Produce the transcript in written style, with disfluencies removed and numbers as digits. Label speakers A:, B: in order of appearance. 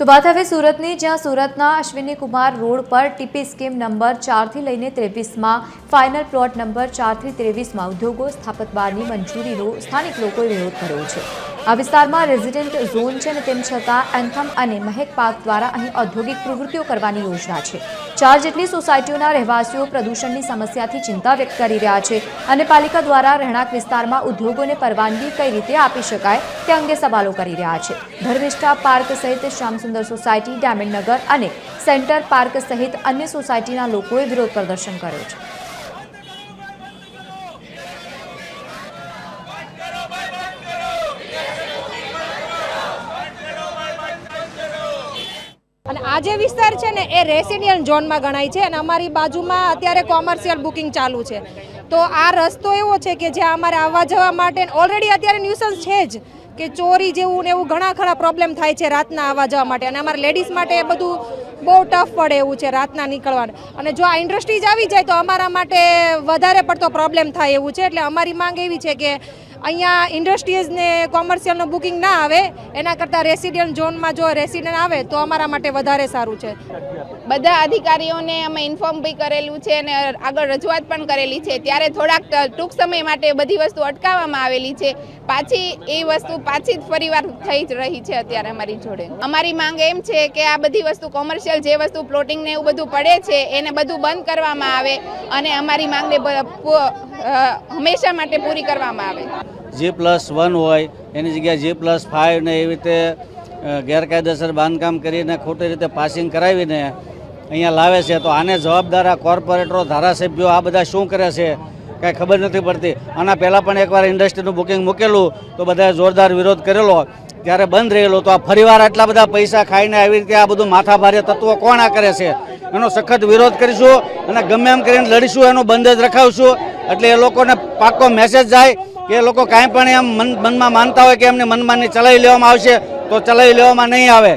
A: તો વાત હવે સુરતની, જ્યાં સુરતના અશ્વિની કુમાર રોડ પર ટીપી સ્કીમ નંબર 4 થી લઈને 23માં ફાઇનલ પ્લોટ નંબર 4 થી 23માં ઉદ્યોગો સ્થાપતબારની મંજૂરીનો સ્થાનિક લોકોએ વિરોધ કર્યો છે। આ વિસ્તારમાં રેઝિડેન્ટ ઝોન છે અને તેમ છતાં એન્થમ અને મહેક પાર્ક દ્વારા અહીં ઔદ્યોગિક પ્રવૃત્તિઓ કરવાની યોજના છે। 4 જેટલી સોસાયટીઓના રહેવાસીઓ પ્રદૂષણની સમસ્યાથી ચિંતા વ્યક્ત કરી રહ્યા છે અને પાલિકા દ્વારા રહેણાંક વિસ્તારમાં ઉદ્યોગોને પરવાનગી કઈ રીતે આપી શકાય તે અંગે સવાલો કરી રહ્યા છે। ધર્મિષ્ઠા પાર્ક સહિત શ્યામસુંદર સોસાયટી, ડાયમંડનગર અને સેન્ટર પાર્ક સહિત અન્ય સોસાયટીના લોકોએ વિરોધ પ્રદર્શન કર્યો છે।
B: અને આ જે વિસ્તાર છે ને એ રેસિડેન્શિયલ ઝોનમાં ગણાય છે અને અમારી બાજુમાં અત્યારે કોમર્શિયલ બુકિંગ ચાલુ છે। તો આ રસ્તો એવો છે કે જ્યાં અમારે આવવા જવા માટે ઓલરેડી અત્યારે ન્યુસન્સ છે જ કે ચોરી જેવું ને એવું ઘણા પ્રોબ્લેમ થાય છે રાતના આવવા જવા માટે, અને અમારા લેડીઝ માટે એ બધું બહુ ટફ પડે એવું છે રાતના નીકળવાનું। અને જો આ ઇન્ડસ્ટ્રીઝ આવી જાય તો અમારા માટે વધારે પડતો પ્રોબ્લેમ થાય એવું છે। એટલે અમારી માંગ એવી છે કે અહીંયા ઇન્ડસ્ટ્રીઝને કોમર્શિયલનું બુકિંગ ના આવે, એના કરતાં રેસિડેન્ટ ઝોનમાં જો રેસિડેન્ટ આવે તો અમારા માટે વધારે સારું છે।
C: બધા અધિકારીઓને અમે ઇન્ફોર્મ બી કરેલું છે અને આગળ રજૂઆત પણ કરેલી છે, ત્યારે થોડાક ટૂંક સમય માટે બધી વસ્તુ અટકાવવામાં આવેલી છે। પાછી એ વસ્તુ પાછી જ ફરીવાર થઈ જ રહી છે અત્યારે અમારી જોડે। અમારી માંગ એમ છે કે આ બધી વસ્તુ કોમર્શિયલ જે વસ્તુ પ્લોટિંગ ને એવું બધું પડે છે એને બધું બંધ કરવામાં આવે અને અમારી માંગને હંમેશા માટે પૂરી કરવામાં આવે।
D: G+1 હોય એની જગ્યાએ G+5 ને એવી રીતે ગેરકાયદેસર બાંધકામ કરીને ખોટી રીતે પાસિંગ કરાવીને અહીંયા લાવે છે, તો આને જવાબદાર આ કોર્પોરેટરો, ધારાસભ્યો આ બધા શું કરે છે કાંઈ ખબર નથી પડતી। આના પહેલાં પણ એકવાર ઇન્ડસ્ટ્રીનું બુકિંગ મૂકેલું તો બધાએ જોરદાર વિરોધ કરેલો, ત્યારે બંધ રહેલો। તો આ ફરીવાર આટલા બધા પૈસા ખાઈને આવી રીતે આ બધું માથાભારે તત્વો કોણ આ કરે છે, એનો સખત વિરોધ કરીશું અને ગમે એમ કરીને લડીશું, એનું બંધ જ રખાવશું। એટલે એ લોકોને પાક્કો મેસેજ જાય કે એ લોકો કાંઈ પણ એમ મનમાં માનતા હોય કે એમને મનમાની ચલાવી લેવામાં આવશે તો ચલાવી લેવામાં નહીં આવે।